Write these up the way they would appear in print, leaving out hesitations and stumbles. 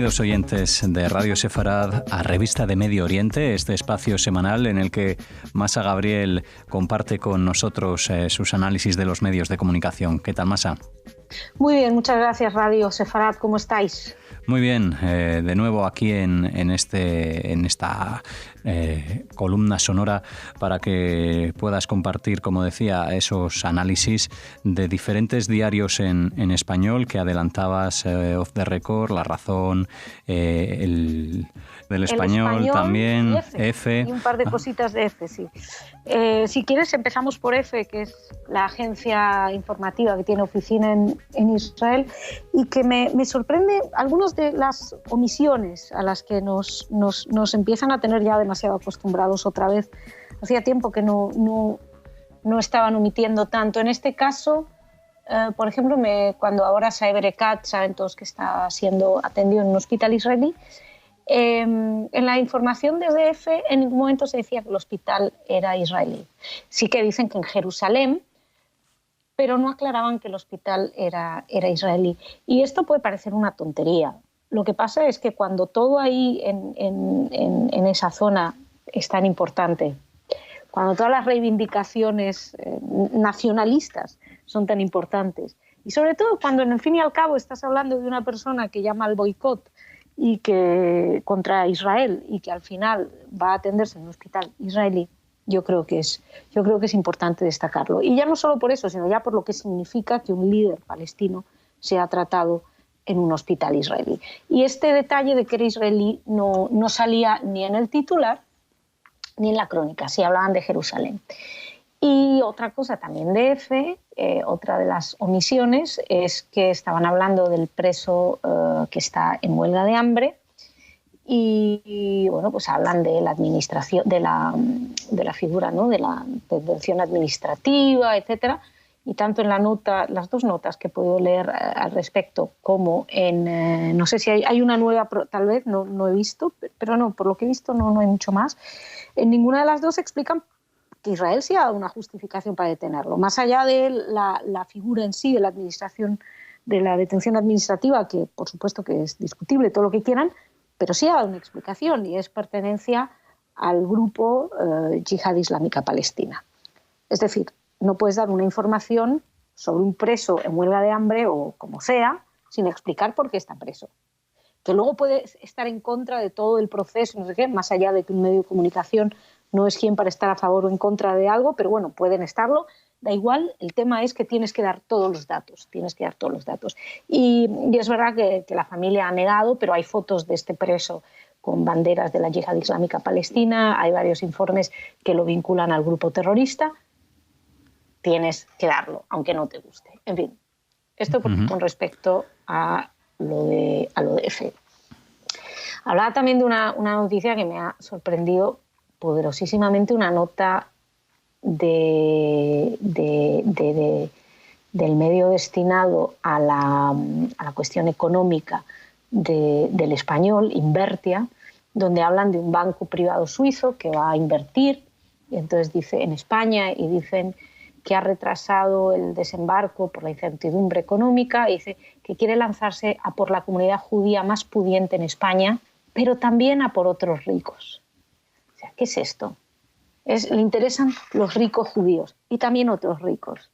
Bienvenidos oyentes de Radio Sefarad a Revista de Medio Oriente, este espacio semanal en el que Masa Gabriel comparte con nosotros sus análisis de los medios de comunicación. ¿Qué tal, Masa? Muy bien, muchas gracias Radio Sefarad. ¿Cómo estáis? Muy bien, de nuevo aquí en esta columna sonora para que puedas compartir, como decía, esos análisis de diferentes diarios en español que adelantabas, Off the Record, La Razón, el español también, F. Y un par de cositas de F, sí. Si quieres empezamos por F, que es la agencia informativa que tiene oficina en Israel y que me sorprende algunas de las omisiones a las que nos empiezan a tener ya demasiado acostumbrados otra vez. Hacía tiempo que no estaban omitiendo tanto. En este caso, por ejemplo, cuando ahora Saeb Erekat, saben todos que está siendo atendido en un hospital israelí, en la información de DF en ningún momento se decía que el hospital era israelí. Sí que dicen que en Jerusalén, pero no aclaraban que el hospital era israelí. Y esto puede parecer una tontería. Lo que pasa es que cuando todo ahí en esa zona es tan importante, cuando todas las reivindicaciones nacionalistas son tan importantes, y sobre todo cuando en el fin y al cabo estás hablando de una persona que llama al boicot y que contra Israel y que al final va a atenderse en un hospital israelí, yo creo que es importante destacarlo. Y ya no solo por eso, sino ya por lo que significa que un líder palestino sea tratado en un hospital israelí. Y este detalle de que era israelí no salía ni en el titular ni en la crónica, si hablaban de Jerusalén. Y otra cosa también de F, otra de las omisiones, es que estaban hablando del preso que está en huelga de hambre y bueno, pues hablan de la administración, de la figura, ¿no?, de la detención administrativa, etcétera. Y tanto en la nota, las dos notas que he podido leer al respecto, como en, no sé si hay una nueva, tal vez, no he visto, pero no, por lo que he visto no hay mucho más. En ninguna de las dos explican que Israel sí ha dado una justificación para detenerlo. Más allá de la figura en sí de la administración, de la detención administrativa, que por supuesto que es discutible, todo lo que quieran, pero sí ha dado una explicación y es pertenencia al grupo Yihad Islámica Palestina. Es decir, no puedes dar una información sobre un preso en huelga de hambre o como sea, sin explicar por qué está preso. Que luego puede estar en contra de todo el proceso, no sé qué, más allá de que un medio de comunicación no es quien para estar a favor o en contra de algo, pero bueno, pueden estarlo. Da igual, el tema es que tienes que dar todos los datos, Y es verdad que la familia ha negado, pero hay fotos de este preso con banderas de la Yihad Islámica Palestina, hay varios informes que lo vinculan al grupo terrorista. Tienes que darlo, aunque no te guste. En fin, esto con respecto a lo de F. Hablaba también de una noticia que me ha sorprendido poderosísimamente, una nota del medio destinado a la cuestión económica del Español, Invertia, donde hablan de un banco privado suizo que va a invertir, y entonces dice en España, y dicen que ha retrasado el desembarco por la incertidumbre económica, y dice que quiere lanzarse a por la comunidad judía más pudiente en España, pero también a por otros ricos. O sea, ¿qué es esto? Le interesan los ricos judíos y también otros ricos.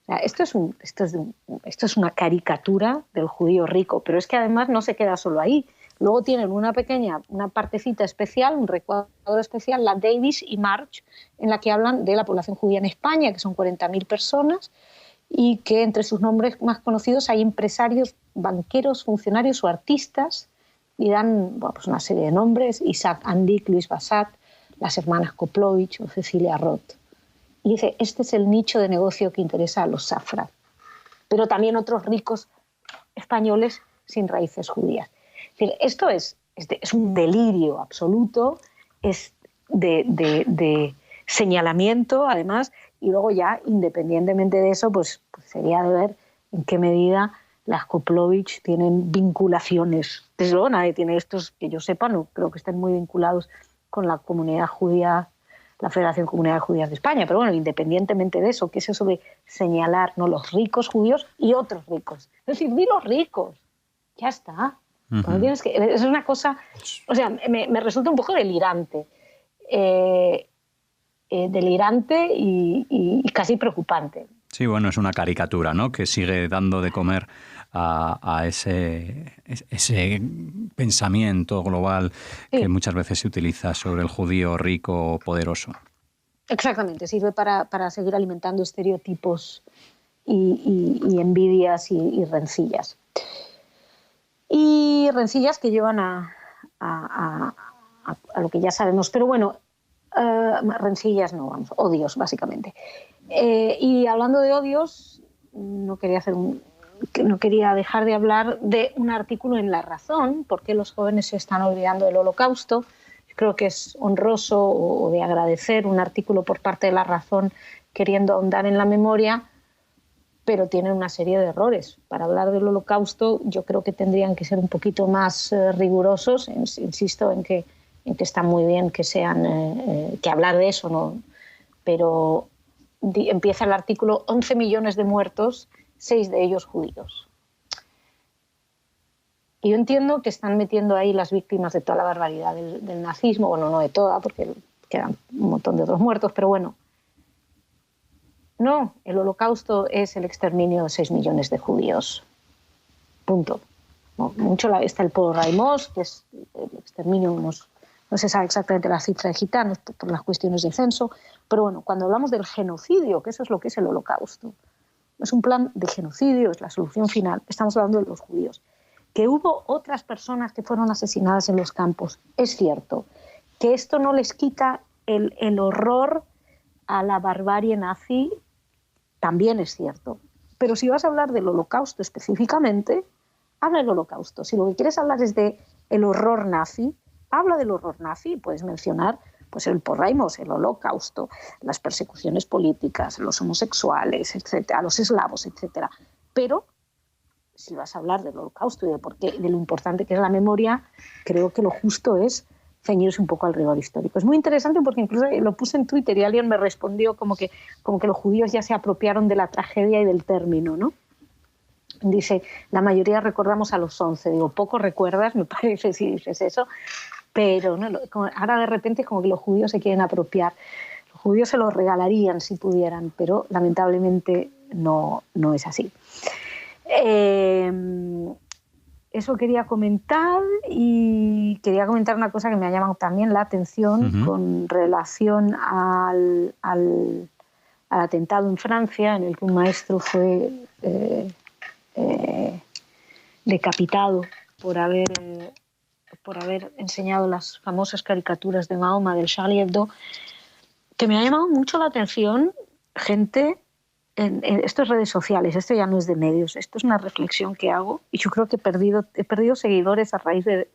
O sea, esto es una caricatura del judío rico, pero es que además no se queda solo ahí. Luego tienen una partecita especial, un recuadro especial, la Davis y March, en la que hablan de la población judía en España, que son 40.000 personas, y que entre sus nombres más conocidos hay empresarios, banqueros, funcionarios o artistas, y dan pues una serie de nombres: Isaac Andik, Luis Bassat, las hermanas Koplovich o Cecilia Roth. Y dice, este es el nicho de negocio que interesa a los Safra, pero también otros ricos españoles sin raíces judías. Es decir, esto es un delirio absoluto, es de señalamiento, además, y luego ya, independientemente de eso, pues sería de ver en qué medida las Koplovich tienen vinculaciones. Desde luego nadie tiene estos, que yo sepa, no creo que estén muy vinculados con la comunidad judía, la Federación de Comunidades Judías de España, pero bueno, independientemente de eso, ¿qué es eso de señalar, no, los ricos judíos y otros ricos? Es decir, di los ricos, ya está. Es una cosa, o sea, me resulta un poco delirante. Delirante y casi preocupante. Sí, bueno, es una caricatura, ¿no?, que sigue dando de comer a ese pensamiento global que muchas veces se utiliza sobre el judío rico o poderoso. Exactamente, sirve para seguir alimentando estereotipos y envidias y rencillas. Y rencillas que llevan a lo que ya sabemos. Pero bueno, rencillas no, vamos, odios, básicamente. Y hablando de odios, no quería dejar de hablar de un artículo en La Razón, porque los jóvenes se están olvidando del Holocausto. Creo que es honroso o de agradecer un artículo por parte de La Razón queriendo ahondar en la memoria, pero tiene una serie de errores. Para hablar del Holocausto yo creo que tendrían que ser un poquito más rigurosos. Insisto en que está muy bien que hablar de eso, ¿no? Pero empieza el artículo: 11 millones de muertos, 6 de ellos judíos. Y yo entiendo que están metiendo ahí las víctimas de toda la barbaridad del nazismo, bueno, no de toda, porque quedan un montón de otros muertos, pero bueno. No, el Holocausto es el exterminio de 6 millones de judíos. Punto. Está el Holocaust, que es el exterminio de unos... No se sabe exactamente la cifra de gitanos por las cuestiones de censo, pero bueno, cuando hablamos del genocidio, que eso es lo que es el Holocausto, es un plan de genocidio, es la solución final, estamos hablando de los judíos. Que hubo otras personas que fueron asesinadas en los campos, es cierto. Que esto no les quita el horror a la barbarie nazi, también es cierto. Pero si vas a hablar del Holocausto específicamente, habla del Holocausto. Si lo que quieres hablar es del horror nazi, habla del horror nazi. Puedes mencionar pues el porraimos, el Holocausto, las persecuciones políticas, los homosexuales, etcétera, los eslavos, etcétera. Pero si vas a hablar del Holocausto y de lo importante que es la memoria, creo que lo justo es ceñirse un poco al rigor histórico. Es muy interesante porque incluso lo puse en Twitter y alguien me respondió como que los judíos ya se apropiaron de la tragedia y del término, ¿no? Dice, la mayoría recordamos a los 11. Digo, poco recuerdas, me parece, si dices eso, pero no, ahora de repente es como que los judíos se quieren apropiar. Los judíos se los regalarían si pudieran, pero lamentablemente no es así. Eso quería comentar, y quería comentar una cosa que me ha llamado también la atención con relación al atentado en Francia, en el que un maestro fue decapitado por haber enseñado las famosas caricaturas de Mahoma del Charlie Hebdo, que me ha llamado mucho la atención gente... Esto es redes sociales, esto ya no es de medios, esto es una reflexión que hago, y yo creo que he perdido seguidores a raíz de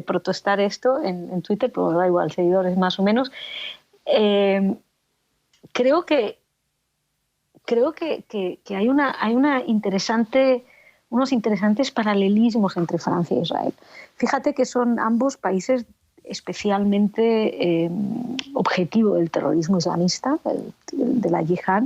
protestar esto en Twitter, pero da igual, seguidores más o menos. Creo que hay unos interesantes paralelismos entre Francia e Israel. Fíjate que son ambos países especialmente objetivo del terrorismo islamista, de la yihad.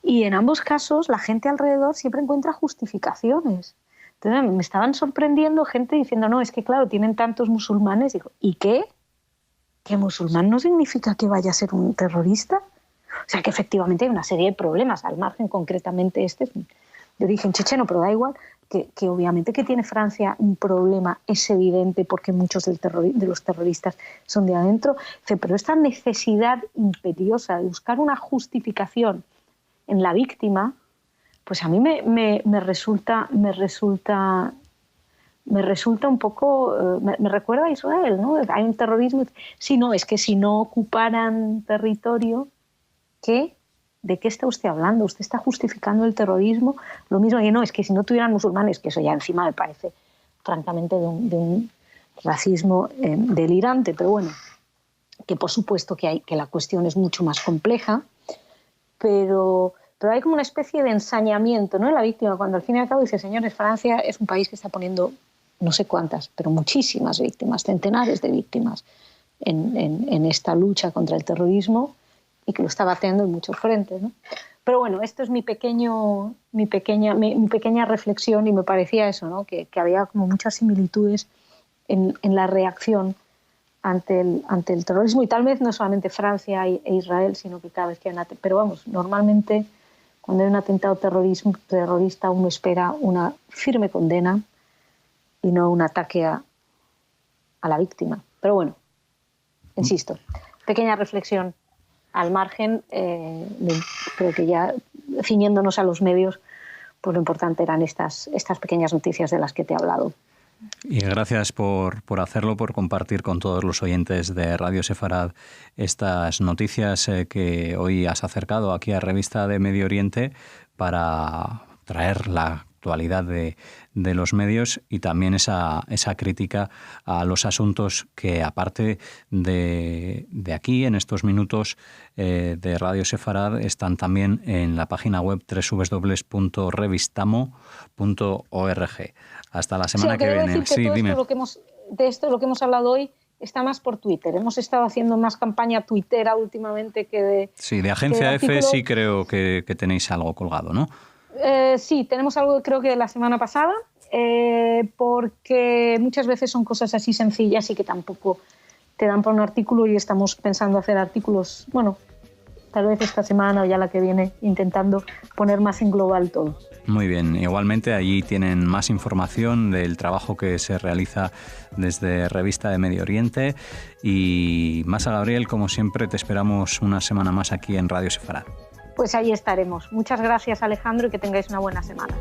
Y en ambos casos la gente alrededor siempre encuentra justificaciones. Entonces me estaban sorprendiendo gente diciendo, no, es que claro, tienen tantos musulmanes. Digo, ¿y qué? ¿Que musulmán no significa que vaya a ser un terrorista? O sea, que efectivamente hay una serie de problemas, al margen concretamente de origen checheno, pero da igual, que obviamente que tiene Francia un problema, es evidente, porque muchos de los terroristas son de adentro. Pero esta necesidad imperiosa de buscar una justificación en la víctima, pues a mí me resulta un poco, me recuerda a Israel, ¿no? Hay un terrorismo. Sí, no, es que si no ocuparan territorio, ¿de qué está usted hablando? ¿Usted está justificando el terrorismo? Lo mismo que no, es que si no tuvieran musulmanes, que eso ya encima me parece francamente de un racismo delirante, pero bueno, que por supuesto que la cuestión es mucho más compleja. Pero hay como una especie de ensañamiento, ¿no?, en la víctima, cuando al fin y al cabo dice, señores, Francia es un país que está poniendo no sé cuántas, pero muchísimas víctimas, centenares de víctimas en esta lucha contra el terrorismo, y que lo está batiendo en muchos frentes, ¿no? Pero bueno, esto es mi pequeña reflexión y me parecía eso, ¿no? Que había como muchas similitudes en la reacción ante el terrorismo, y tal vez no solamente Francia e Israel, sino que cada vez que hay pero vamos, normalmente cuando hay un atentado terrorista uno espera una firme condena y no un ataque a la víctima. Pero bueno, insisto, pequeña reflexión al margen, creo que ya ciñéndonos a los medios, pues lo importante eran estas pequeñas noticias de las que te he hablado. Y gracias por hacerlo, por compartir con todos los oyentes de Radio Sefarad estas noticias que hoy has acercado aquí a Revista de Medio Oriente para traer la actualidad de los medios y también esa crítica a los asuntos que, aparte de aquí, en estos minutos de Radio Sefarad, están también en la página web www.revistamo.org. Hasta la semana que viene. Sí, dime. De esto lo que hemos hablado hoy está más por Twitter. Hemos estado haciendo más campaña tuitera últimamente que de... Sí, de Agencia F sí creo que tenéis algo colgado, ¿no? Sí, tenemos algo creo que de la semana pasada, porque muchas veces son cosas así sencillas y que tampoco te dan para un artículo, y estamos pensando hacer artículos, bueno, tal vez esta semana o ya la que viene, intentando poner más en global todo. Muy bien, igualmente allí tienen más información del trabajo que se realiza desde Revista de Medio Oriente. Y Masa Gabriel, como siempre, te esperamos una semana más aquí en Radio Sefarad. Pues ahí estaremos. Muchas gracias, Alejandro, y que tengáis una buena semana.